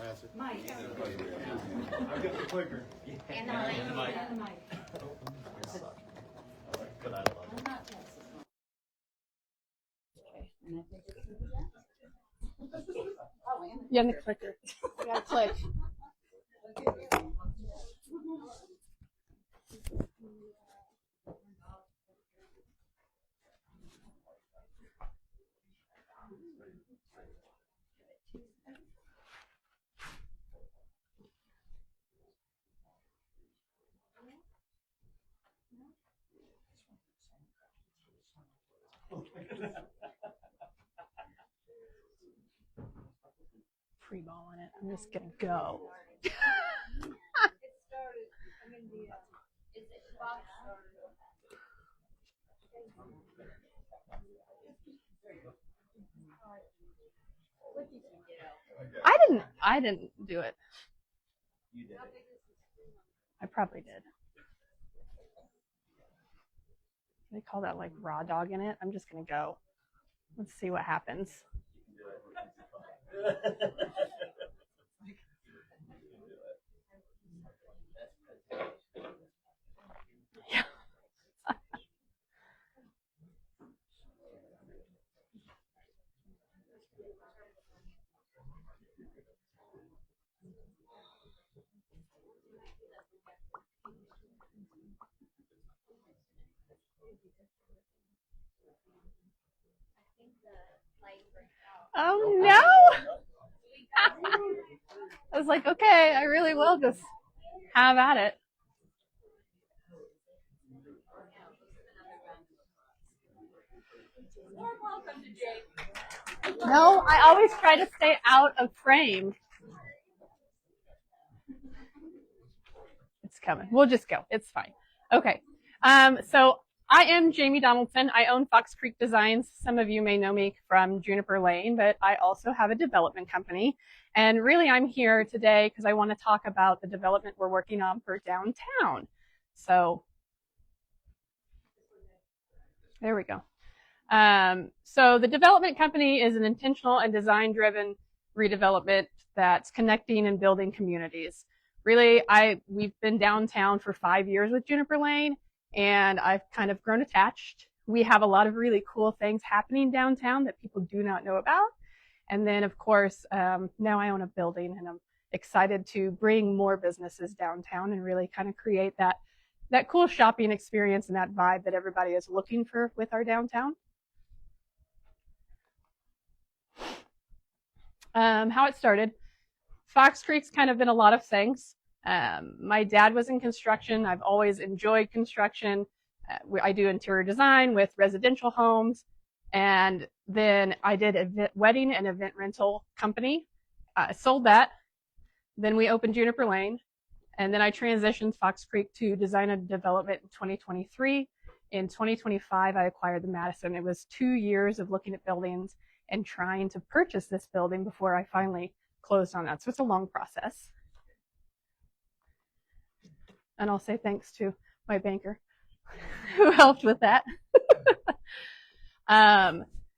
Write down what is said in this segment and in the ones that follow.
pass it? Mike. I've got the clicker. And the mic. And the mic. Good night, love. I'm not Texas. Okay. And I think it's Yeah, and the clicker. You gotta click. Free ball on it. I'm just gonna go. I didn't do it. You did it. I probably did. They call that like raw dog in it. I'm just gonna go. Let's see what happens. Yeah. Oh no! I was like, okay, I really will just have at it. No, I always try to stay out of frame. It's coming. We'll just go. It's fine. Okay. So I am Jamie Donaldson. I own Fox Creek Designs. Some of you may know me from Juniper Lane, but I also have a development company. And really I'm here today because I want to talk about the development we're working on for downtown. So there we go. So the development company is an intentional and design-driven redevelopment that's connecting and building communities. Really, we've been downtown for 5 years with Juniper Lane, and I've kind of grown attached. We have a lot of really cool things happening downtown that people do not know about. And then, of course, now I own a building, and I'm excited to bring more businesses downtown and really kind of create that cool shopping experience and that vibe that everybody is looking for with our downtown. How it started. Fox Creek's kind of been a lot of things. My dad was in construction. I've always enjoyed construction. I do interior design with residential homes. And then I did a wedding and event rental company. Sold that. Then we opened Juniper Lane. And then I transitioned Fox Creek to design and development in 2023. In 2025, I acquired the Madison. It was 2 years of looking at buildings and trying to purchase this building before I finally closed on that. So it's a long process. And I'll say thanks to my banker who helped with that.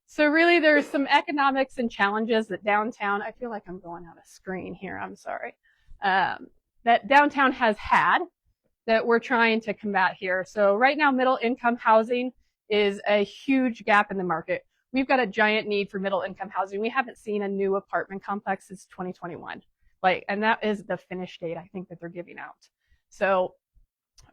So really there's some economics and challenges that downtown, I feel like I'm going out of screen here, I'm sorry, that downtown has had that we're trying to combat here. So right now middle income housing is a huge gap in the market. We've got a giant need for middle income housing. We haven't seen a new apartment complex since 2021. And that is the finish date I think that they're giving out. So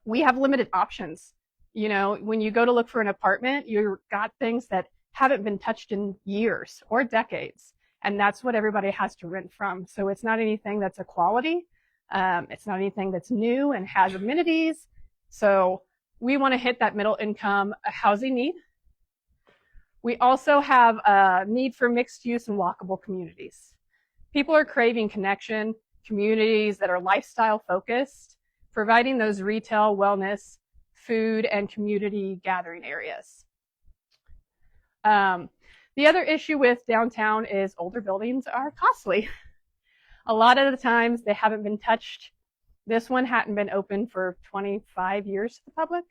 we have limited options. You know, when you go to look for an apartment, you've got things that haven't been touched in years or decades. And that's what everybody has to rent from. So it's not anything that's a quality. It's not anything that's new and has amenities. So we want to hit that middle income housing need. We also have a need for mixed use and walkable communities. People are craving connection, communities that are lifestyle focused, providing those retail, wellness, food, and community gathering areas. The other issue with downtown is older buildings are costly. A lot of the times they haven't been touched. This one hadn't been open for 25 years to the public.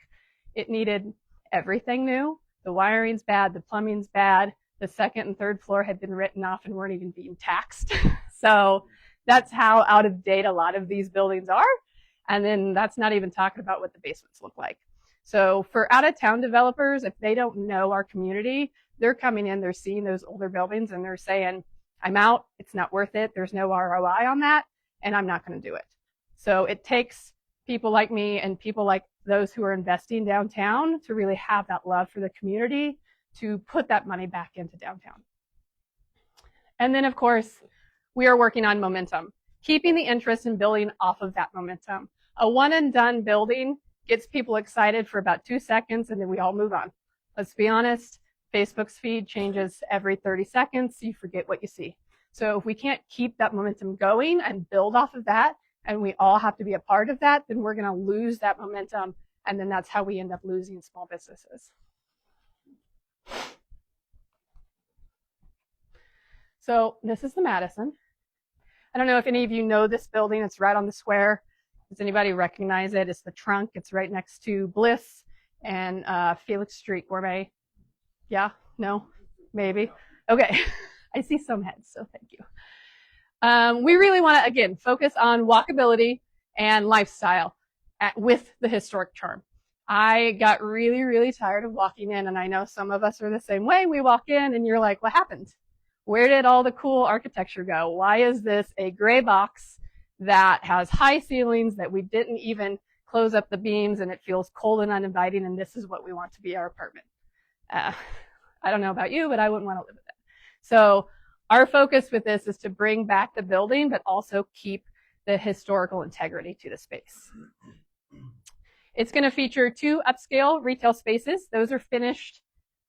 It needed everything new. The wiring's bad, the plumbing's bad, the second and third floor had been written off and weren't even being taxed. So That's how out of date a lot of these buildings are. And then that's not even talking about what the basements look like. So for out of town developers, if they don't know our community, they're coming in, they're seeing those older buildings and they're saying, I'm out, it's not worth it, there's no ROI on that, and I'm not going to do it. So it takes people like me and people like those who are investing downtown to really have that love for the community to put that money back into downtown. And then, of course, we are working on momentum, keeping the interest in building off of that momentum. A one and done building gets people excited for about 2 seconds and then we all move on. Let's be honest, Facebook's feed changes every 30 seconds, so you forget what you see. So if we can't keep that momentum going and build off of that, and we all have to be a part of that, then we're going to lose that momentum, and then that's how we end up losing small businesses. So this is the Madison. I don't know if any of you know this building. It's right on the square. Does anybody recognize it? It's the Trunk. It's right next to Bliss and Felix Street Gourmet. Yeah? No? Maybe? Okay. I see some heads, so thank you. We really want to, again, focus on walkability and lifestyle with the historic charm. I got really, really tired of walking in, and I know some of us are the same way. We walk in, and you're like, what happened? Where did all the cool architecture go? Why is this a gray box that has high ceilings that we didn't even close up the beams, and it feels cold and uninviting, and this is what we want to be our apartment? I don't know about you, but I wouldn't want to live with it. So our focus with this is to bring back the building, but also keep the historical integrity to the space. It's going to feature 2 upscale retail spaces. Those are finished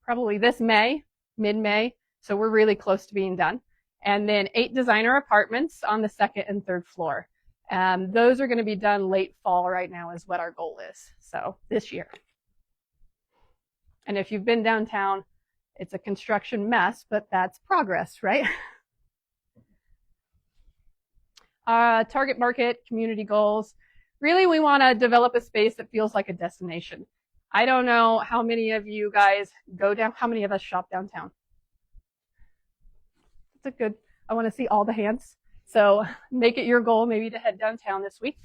probably this May, mid-May, so we're really close to being done. And then 8 designer apartments on the 2nd and 3rd floor. Those are going to be done late fall right now is what our goal is, so this year. And if you've been downtown, it's a construction mess, but that's progress, right? Target market, community goals. Really, we want to develop a space that feels like a destination. I don't know how many of you guys go down, how many of us shop downtown? That's a good, I want to see all the hands. So make it your goal maybe to head downtown this week.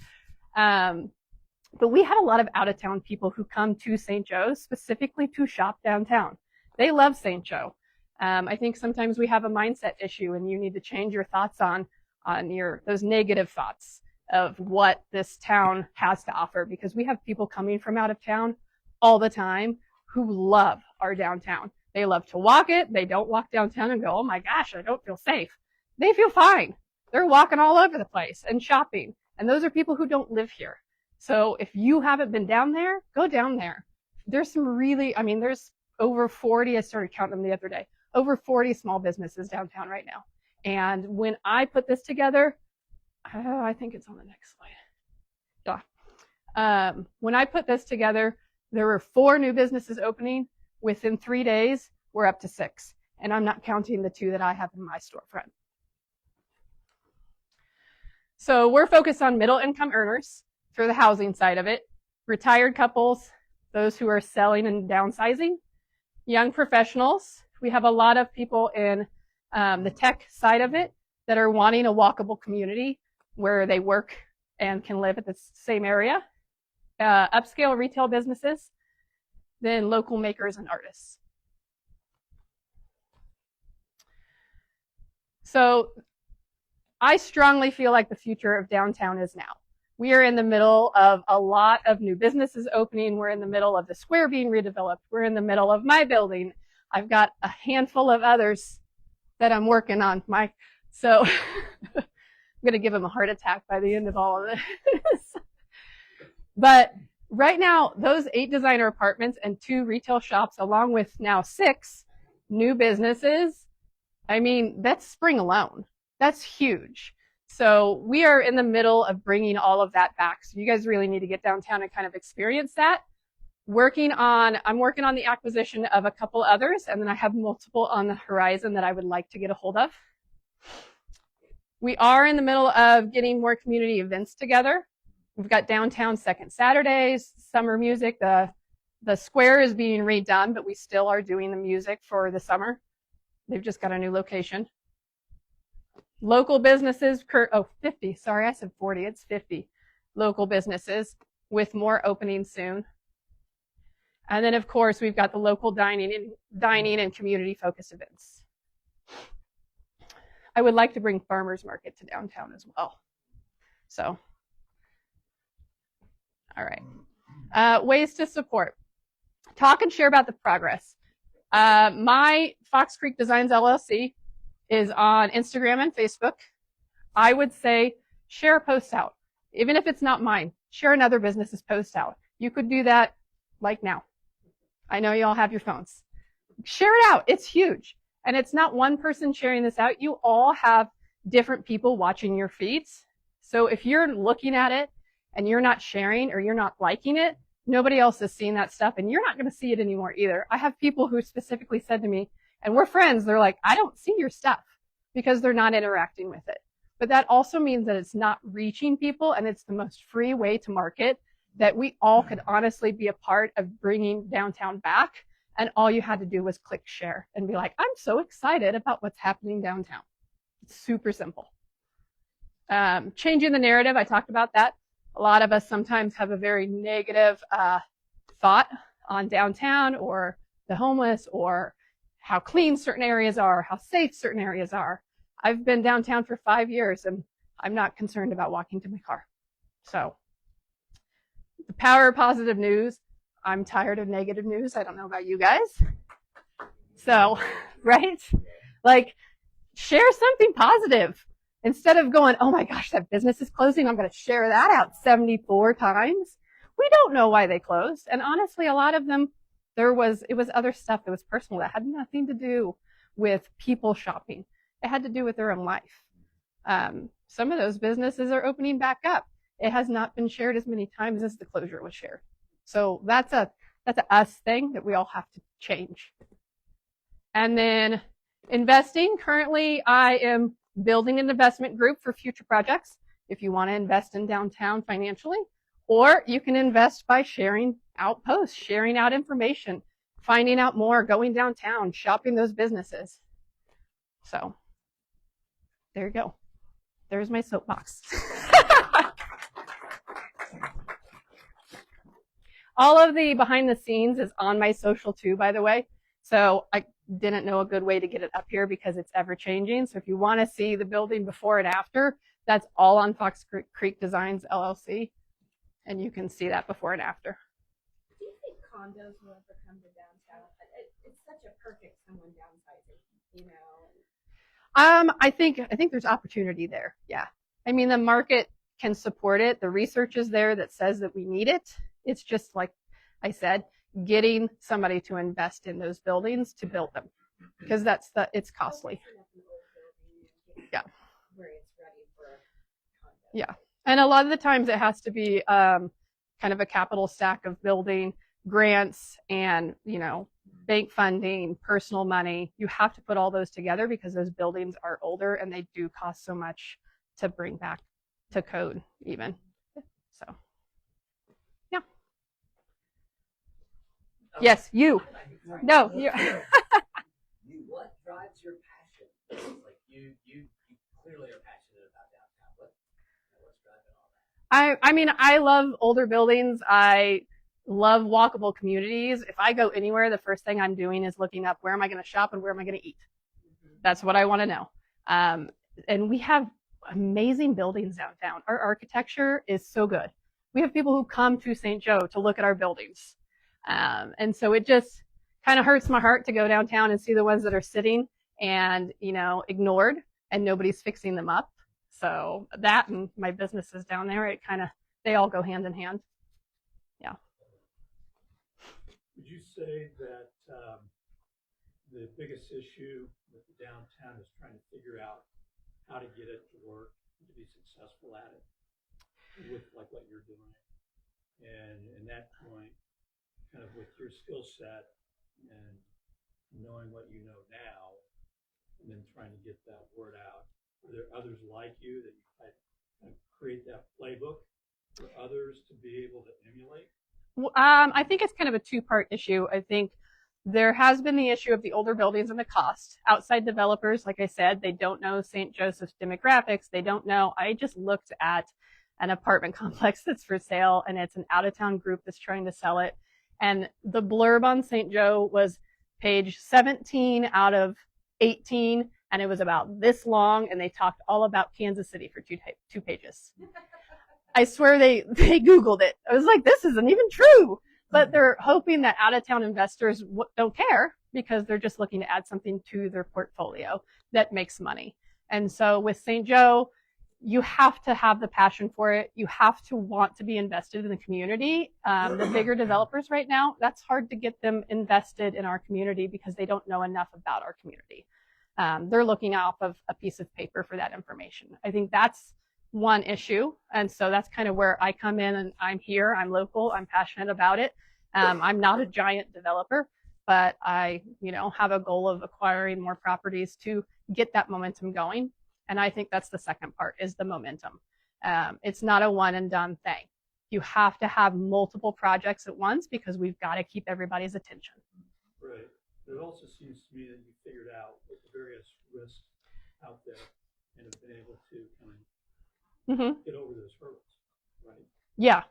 But we have a lot of out-of-town people who come to St. Joe's specifically to shop downtown. They love St. Joe. I think sometimes we have a mindset issue and you need to change your thoughts on those negative thoughts of what this town has to offer, because we have people coming from out of town all the time who love our downtown. They love to walk it. They don't walk downtown and go, oh my gosh, I don't feel safe. They feel fine. They're walking all over the place and shopping. And those are people who don't live here. So if you haven't been down there, go down there. There's some really, there's over 40, I started counting them the other day, over 40 small businesses downtown right now. And when I put this together, I think it's on the next slide. Yeah. When I put this together, there were 4 new businesses opening. Within 3 days, we're up to 6. And I'm not counting the 2 that I have in my storefront. So we're focused on middle income earners for the housing side of it, retired couples, those who are selling and downsizing, young professionals. We have a lot of people in the tech side of it that are wanting a walkable community where they work and can live at the same area. Upscale retail businesses, then local makers and artists. So I strongly feel like the future of downtown is now. We are in the middle of a lot of new businesses opening. We're in the middle of the square being redeveloped. We're in the middle of my building. I've got a handful of others that I'm working on, Mike. So I'm going to give him a heart attack by the end of all of this. But right now, those 8 designer apartments and 2 retail shops, along with now 6 new businesses, that's spring alone. That's huge. So we are in the middle of bringing all of that back. So you guys really need to get downtown and kind of experience that. I'm working on the acquisition of a couple others, and then I have multiple on the horizon that I would like to get a hold of. We are in the middle of getting more community events together. We've got downtown second Saturdays, summer music. The square is being redone, but we still are doing the music for the summer. They've just got a new location. Local businesses, 50, sorry, I said 40, it's 50 local businesses with more openings soon. And then, of course, we've got the local dining and community-focused events. I would like to bring farmers market to downtown as well. So, all right. Ways to support. Talk and share about the progress. My Fox Creek Designs LLC is on Instagram and Facebook. I would say share a post out. Even if it's not mine, share another business's post out. You could do that like now. I know you all have your phones. Share it out. It's huge. And it's not one person sharing this out. You all have different people watching your feeds. So if you're looking at it and you're not sharing or you're not liking it, nobody else is seeing that stuff and you're not going to see it anymore either. I have people who specifically said to me, and we're friends, they're like, I don't see your stuff because they're not interacting with it. But that also means that it's not reaching people and it's the most free way to market that we all could honestly be a part of bringing downtown back. And all you had to do was click share and be like, I'm so excited about what's happening downtown. It's super simple. Changing the narrative, I talked about that. A lot of us sometimes have a very negative thought on downtown or the homeless or how clean certain areas are, how safe certain areas are. I've been downtown for 5 years and I'm not concerned about walking to my car. So the power of positive news. I'm tired of negative news. I don't know about you guys. So, right? Like, share something positive. Instead of going, oh my gosh, that business is closing, I'm going to share that out 74 times. We don't know why they closed. And honestly, a lot of them, it was other stuff that was personal that had nothing to do with people shopping. It had to do with their own life. Some of those businesses are opening back up. It has not been shared as many times as the closure was shared. So that's a us thing that we all have to change. And then investing. Currently, I am building an investment group for future projects. If you want to invest in downtown financially, or you can invest by sharing out posts, sharing out information, finding out more, going downtown, shopping those businesses. So there you go. There's my soapbox. All of the behind the scenes is on my social too, by the way. So I didn't know a good way to get it up here because it's ever changing. So if you want to see the building before and after, that's all on Fox Creek Designs LLC. And you can see that before and after. Do you think condos will ever come to downtown? It's such a perfect someone downsizing, you know? I think there's opportunity there. Yeah. I mean, the market can support it. The research is there that says that we need it. It's just like I said, getting somebody to invest in those buildings to build them, because it's costly. Yeah. Where it's ready for a condo. Yeah. And a lot of the times it has to be kind of a capital stack of building, grants, and bank funding, personal money. You have to put all those together because those buildings are older and they do cost so much to bring back to code even. So, yeah. Yes, you. No, you. What drives your passion? Like you clearly are passionate about downtown. What's driving all that? I mean, I love older buildings. I love walkable communities. If I go anywhere, the first thing I'm doing is looking up where am I going to shop and where am I going to eat. That's what I want to know. And we have amazing buildings downtown. Our architecture is so good. We have people who come to St. Joe to look at our buildings. And so it just kind of hurts my heart to go downtown and see the ones that are sitting and, ignored and nobody's fixing them up. So that and my businesses down there, they all go hand in hand. Yeah. Would you say that the biggest issue with the downtown is trying to figure out how to get it to work, to be successful at it with like what you're doing? And in that point, kind of with your skill set and knowing what you know now, and then trying to get that word out, are there others like you that you kind of create that playbook for others to be able to emulate? I think it's kind of a two-part issue. I think There has been the issue of the older buildings and the cost. Outside developers, like I said, they don't know St. Joseph's demographics. They don't know. I just looked at an apartment complex that's for sale, and it's an out-of-town group that's trying to sell it. And the blurb on St. Joe was page 17 out of 18, and it was about this long, and they talked all about Kansas City for two pages. I swear they Googled it. I was like, this isn't even true. But they're hoping that out-of-town investors don't care because they're just looking to add something to their portfolio that makes money. And so with St. Joe, you have to have the passion for it. You have to want to be invested in the community. The bigger developers right now, that's hard to get them invested in our community because they don't know enough about our community. They're looking off of a piece of paper for that information. I think that's one issue. And so that's kind of where I come in, and I'm here, I'm local, I'm passionate about it. I'm not a giant developer, but I, have a goal of acquiring more properties to get that momentum going. And I think that's the second part, is the momentum. It's not a one and done thing. You have to have multiple projects at once because we've got to keep everybody's attention. Right. But it also seems to me that you figured out what the various risks out there and have been able to kind of get over those hurdles, right? Yeah.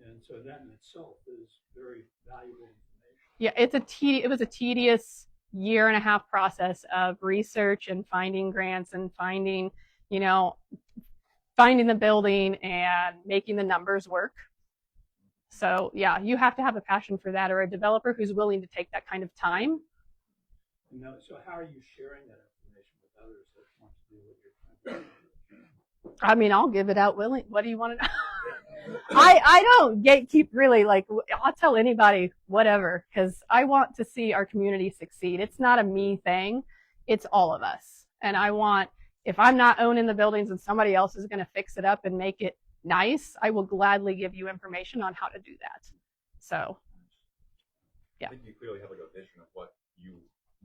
And so that in itself is very valuable information. Yeah, it was a tedious year and a half process of research and finding grants and finding the building and making the numbers work. So yeah, you have to have a passion for that, or a developer who's willing to take that kind of time. No, so how are you sharing that information with others that want to do what you're trying to do? I mean, I'll give it out willing. What do you want to know? I don't gatekeep really. Like, I'll tell anybody whatever, because I want to see our community succeed. It's not a me thing. It's all of us. And I want, if I'm not owning the buildings and somebody else is going to fix it up and make it nice, I will gladly give you information on how to do that. So, yeah. I think you clearly have like a vision of what you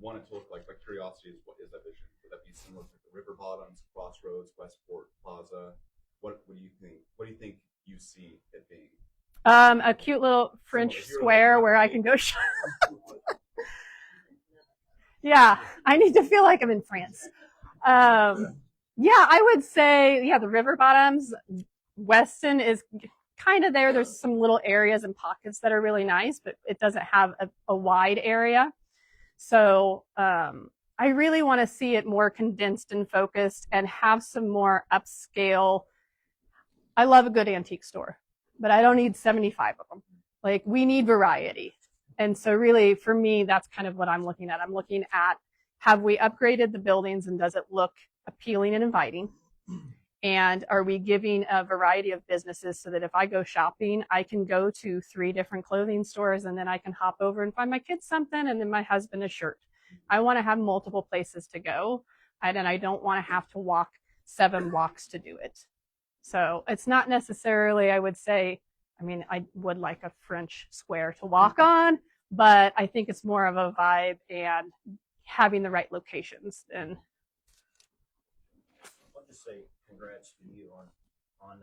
want it to look like. My curiosity is, what is that vision? Would that be similar to the River Bottoms, Crossroads, Westport Plaza? What do you think? What do you think you see it being? A cute little French square where I can go shop. Yeah, I need to feel like I'm in France. Yeah, I would say, the River Bottoms. Weston is kind of there. There's some little areas and pockets that are really nice, but it doesn't have a wide area. So I really want to see it more condensed and focused and have some more upscale. I love a good antique store, but I don't need 75 of them. Like, we need variety. And so really, for me, that's kind of what I'm looking at. I'm looking at, have we upgraded the buildings and does it look appealing and inviting? And are we giving a variety of businesses so that if I go shopping, I can go to 3 different clothing stores and then I can hop over and find my kids something and then my husband a shirt. I want to have multiple places to go, and I don't want to have to walk 7 blocks to do it. So it's not necessarily, I would say, I would like a French square to walk on, but I think it's more of a vibe and having the right locations. And I'll just say congrats to you on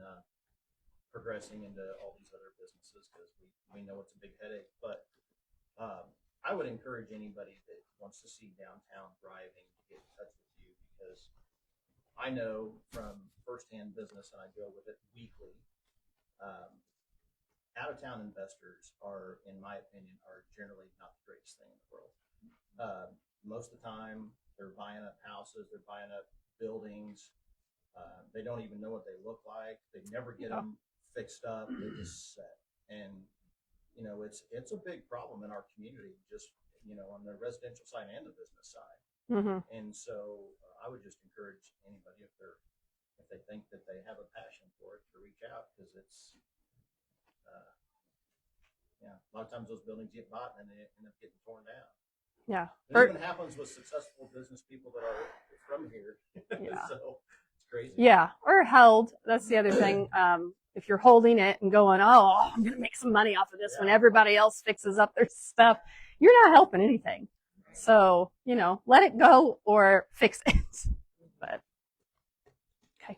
progressing into all these other businesses, because we know it's a big headache. But I would encourage anybody that wants to see downtown thriving to get in touch with you, because I know from firsthand business, and I deal with it weekly, out-of-town investors are, in my opinion, are generally not the greatest thing in the world. Most of the time, they're buying up houses, they're buying up buildings. They don't even know what they look like. They never get them fixed up. They're just set. And, it's a big problem in our community, just, on the residential side and the business side. mm-hmm. And so I would just encourage anybody, if they think that they have a passion for it, to reach out, because it's, a lot of times those buildings get bought and they end up getting torn down. Yeah. It even happens with successful business people that are from here. Yeah. So it's crazy. Yeah, or held. That's the other thing. If you're holding it and going, oh, I'm going to make some money off of this when everybody else fixes up their stuff, you're not helping anything. So, let it go or fix it. But, okay.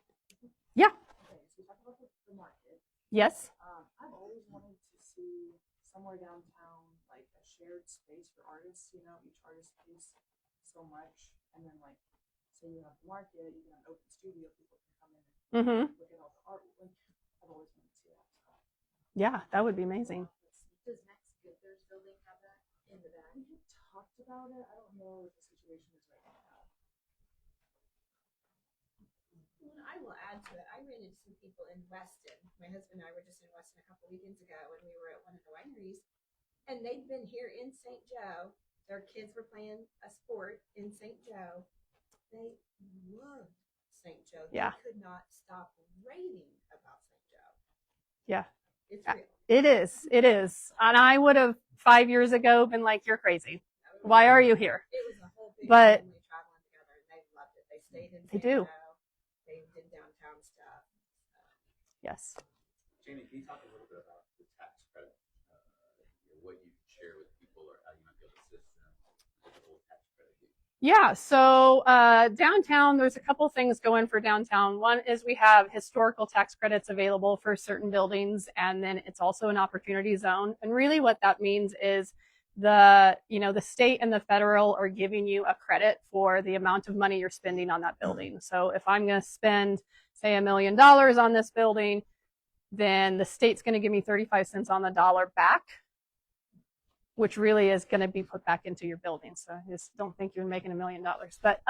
Yeah. Okay, so we talked about the market. Yes. I've always wanted to see somewhere downtown, like a shared space for artists, you know, each artist pays so much, and then like, say you have the market, you can have an open studio, people can come in Mm-hmm. and look at all the art. Like, I've always wanted to see that. So. Yeah, that would be amazing. Does Max Guther's building have that in the back? We had talked about it. I don't know what the situation is right now. And I will add to it. I ran into some people in Weston. My husband and I were just in Weston a couple weekends ago, and we were at one of the wineries. And they'd been here in St. Joe. Their kids were playing a sport in St. Joe. They loved St. Joe. Yeah. They could not stop raving about St. Joe. Yeah. It's real. It is. It is. And I would have 5 years ago been like, you're crazy. Why are you here? It was a whole big But- family traveling together, and they loved it. They stayed in They St. do. Joe. They did downtown stuff. Yes. Jamie, can you talk a little bit about the tax credit? What you share with people or how you might be able to assist them with the whole tax credit? Yeah, so downtown, there's a couple things going for downtown. One is we have historical tax credits available for certain buildings, and then it's also an opportunity zone. And really what that means is the state and the federal are giving you a credit for the amount of money you're spending on that building. So if I'm going to spend, say, $1 million on this building, then the state's going to give me 35 cents on the dollar back, which really is going to be put back into your building. So I just don't think you're making $1 million, but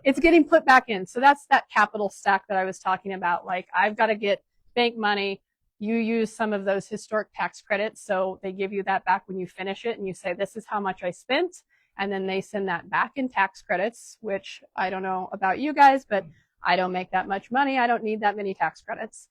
it's getting put back in. So that's that capital stack that I was talking about. Like, I've got to get bank money. You use some of those historic tax credits. So they give you that back when you finish it and you say, this is how much I spent. And then they send that back in tax credits, which I don't know about you guys, but I don't make that much money. I don't need that many tax credits.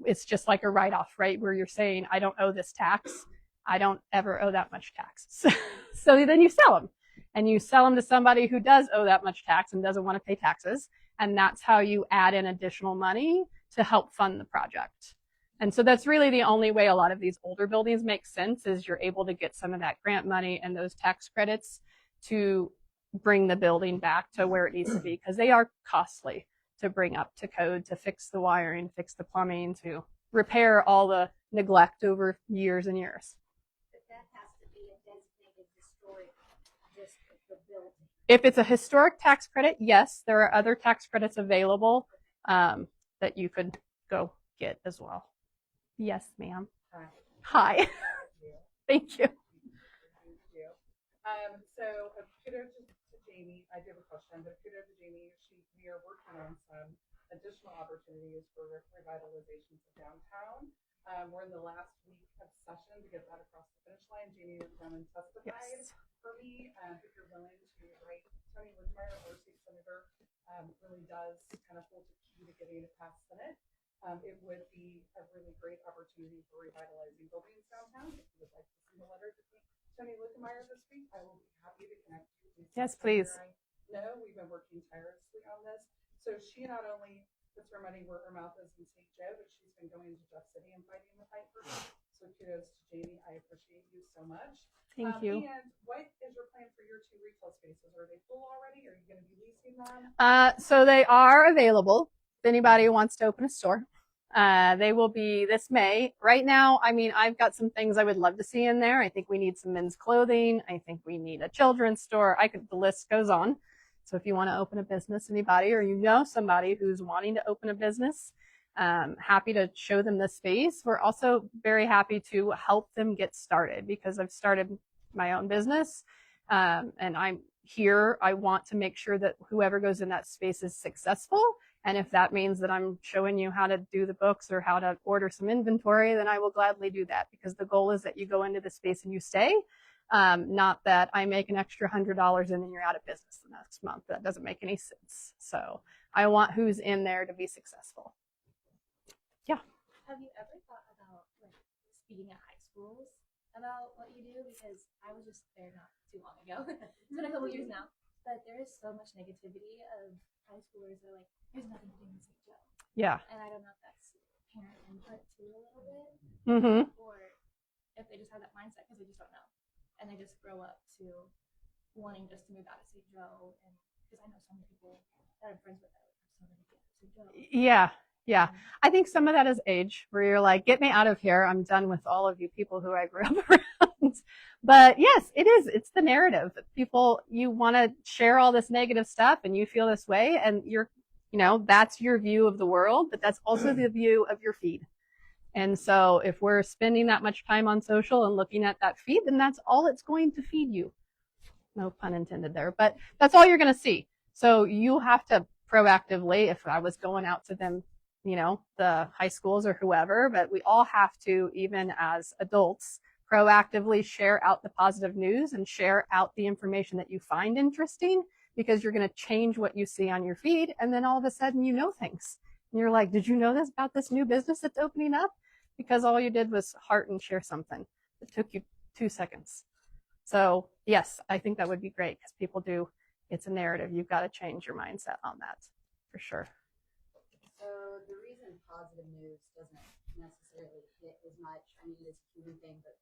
It's just like a write-off, right? Where you're saying, I don't owe this tax. I don't ever owe that much tax. So then you sell them, and you sell them to somebody who does owe that much tax and doesn't want to pay taxes. And that's how you add in additional money to help fund the project. And so that's really the only way a lot of these older buildings make sense, is you're able to get some of that grant money and those tax credits to bring the building back to where it needs to be, because they are costly to bring up to code, to fix the wiring, fix the plumbing, to repair all the neglect over years and years. But that has to be a designated historic, just the building. If it's a historic tax credit, yes, there are other tax credits available that you could go get as well. Yes, ma'am. Hi. Thank you. So kudos to Jamie. I do have a question, but kudos to Jamie. We are working on some additional opportunities for revitalization of downtown. We're in the last week of session to get that across the finish line. Jamie has come and testified for me. If you're willing to write, Tony Whitmire, our state senator, really does kind of hold the key to getting it past Senate. It would be a really great opportunity for revitalizing buildings downtown. If you would like to send a letter to Tony Whitmire this week, I will be happy to connect you. Yes, please. No, we've been working tirelessly on this. So she not only puts her money where her mouth is in St. Joe, but she's been going to Jeff City and fighting the fight for me. So kudos to Jamie. I appreciate you so much. Thank you. And what is your plan for your 2 retail spaces? Are they full already? Are you going to be leasing them? So they are available if anybody wants to open a store. They will be this May. Right now, I mean, I've got some things I would love to see in there. I think we need some men's clothing. I think we need a children's store. The list goes on. So if you want to open a business, anybody, or you know somebody who's wanting to open a business, happy to show them the space. We're also very happy to help them get started, because I've started my own business, and I'm here. I want to make sure that whoever goes in that space is successful. And if that means that I'm showing you how to do the books or how to order some inventory, then I will gladly do that, because the goal is that you go into the space and you stay. Not that I make an extra $100 and then you're out of business the next month. That doesn't make any sense. So I want who's in there to be successful. Yeah. Have you ever thought about like speaking at high schools about what you do? Because I was just there not too long ago. It's been a couple years now, but there is so much negativity of high schoolers that are like, there's nothing to do in St. Joe. Yeah. And I don't know if that's parent input too a little bit, Mm-hmm. or if they just have that mindset because they just don't know, and they just grow up to wanting just to move out of St. Joe. And because I know so many people that I'm friends with that are so ready to get out of St. Joe. Yeah. Yeah. I think some of that is age, where you're like, get me out of here. I'm done with all of you people who I grew up around. But yes, it is. It's the narrative. People, you want to share all this negative stuff and you feel this way and that's your view of the world, but that's also the view of your feed. And so if we're spending that much time on social and looking at that feed, then that's all it's going to feed you. No pun intended there, but that's all you're going to see. So you have to proactively, if I was going out to them, the high schools or whoever, but we all have to, even as adults, proactively share out the positive news and share out the information that you find interesting, because you're going to change what you see on your feed. And then all of a sudden, things. And you're like, did you know this about this new business that's opening up? Because all you did was heart and share something. It took you 2 seconds. So yes, I think that would be great because people do, it's a narrative. You've got to change your mindset on that for sure. So the reason positive news doesn't necessarily hit as much, I mean, it is a human thing, but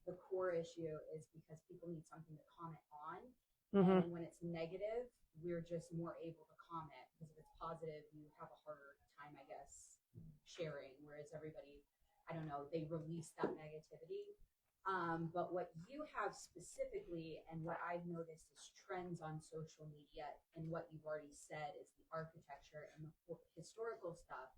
the core issue is because people need something to comment on. Mm-hmm. And when it's negative, we're just more able to comment, because if it's positive, you have a harder time, I guess, sharing, whereas everybody, I don't know, they release that negativity. But what you have specifically, and what I've noticed is trends on social media, and what you've already said is the architecture and the historical stuff,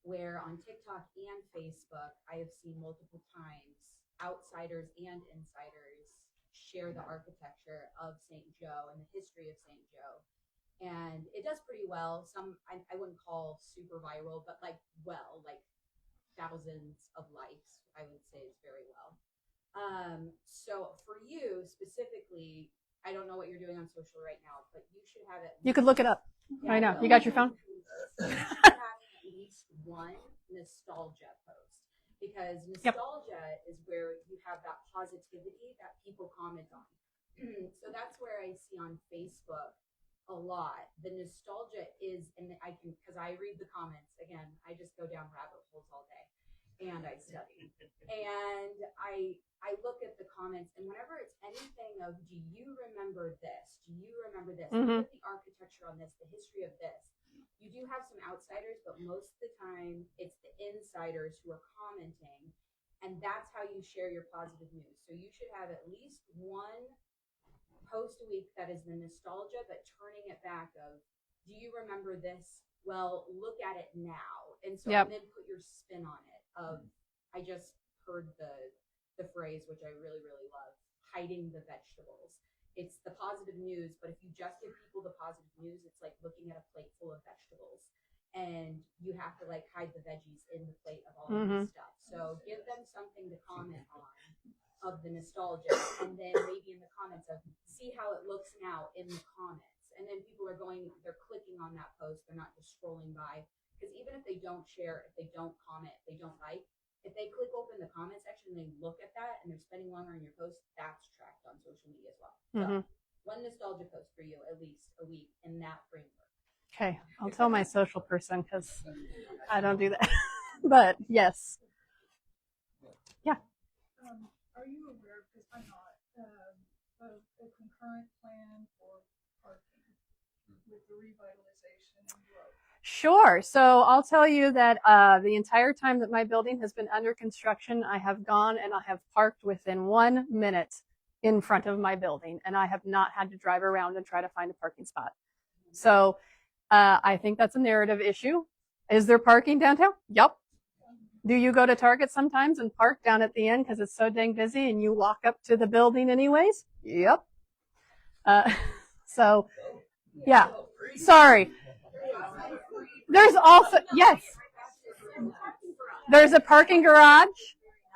where on TikTok and Facebook, I have seen multiple times outsiders and insiders share the architecture of St. Joe and the history of St. Joe. And it does pretty well. Some, I wouldn't call super viral, but like thousands of likes, I would say is very well. So for you specifically, I don't know what you're doing on social right now, but you should have it. You could look it up right now. You got your phone? You should have at least one nostalgia post, because nostalgia is where you have that positivity that people comment on. So that's where I see on Facebook a lot. The nostalgia is, and because I read the comments, again, I just go down rabbit holes all day. And I study, and I look at the comments, and whenever it's anything of, do you remember this? Do you remember this? Mm-hmm. Look at the architecture on this, the history of this. You do have some outsiders, but most of the time it's the insiders who are commenting, and that's how you share your positive news. So you should have at least one post a week that is the nostalgia, but turning it back of, do you remember this? Well, look at it now. And so and then put your spin on it. I just heard the phrase, which I really, really love, hiding the vegetables. It's the positive news, but if you just give people the positive news, it's like looking at a plate full of vegetables, and you have to like hide the veggies in the plate of all of this stuff. So give them something to comment on of the nostalgia, and then maybe in the comments of, see how it looks now in the comments. And then people are they're clicking on that post, they're not just scrolling by. Because even if they don't share, if they don't comment, if they don't like, if they click open the comment section and they look at that and they're spending longer on your post, that's tracked on social media as well. So one nostalgia post for you at least a week in that framework. Okay, I'll tell my social person because I don't do that. But yes. Yeah. Are you aware, because I'm not, of a concurrent plan for parking with the revitalization and growth? Sure. So I'll tell you that the entire time that my building has been under construction, I have gone and I have parked within 1 minute in front of my building, and I have not had to drive around and try to find a parking spot. So I think that's a narrative issue. Is there parking downtown? Yep. Do you go to Target sometimes and park down at the end because it's so dang busy and you walk up to the building anyways? Yep. So yeah, sorry. There's also, yes, there's a parking garage.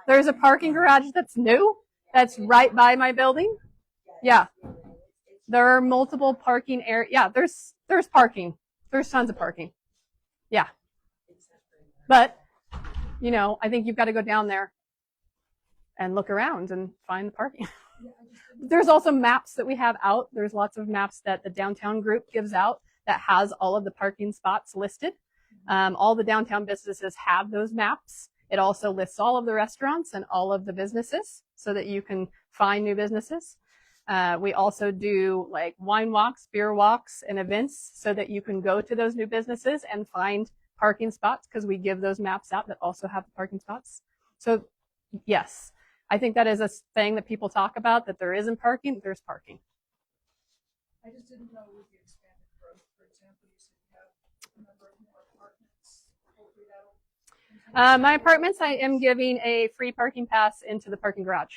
There's a parking garage that's new. That's right by my building. Yeah. There are multiple parking areas. Yeah, there's parking. There's tons of parking. Yeah. But, I think you've got to go down there and look around and find the parking. There's also maps that we have out. There's lots of maps that the downtown group gives out that has all of the parking spots listed. All the downtown businesses have those maps. It also lists all of the restaurants and all of the businesses so that you can find new businesses. We also do like wine walks, beer walks, and events so that you can go to those new businesses and find parking spots, because we give those maps out that also have the parking spots. So yes, I think that is a thing that people talk about, that there isn't parking, there's parking. I just didn't know with the expanded growth, for example, you said you have a number of more apartments. Hopefully that'll. My apartments, I am giving a free parking pass into the parking garage,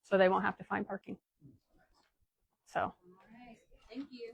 so they won't have to find parking. So. All right. Thank you.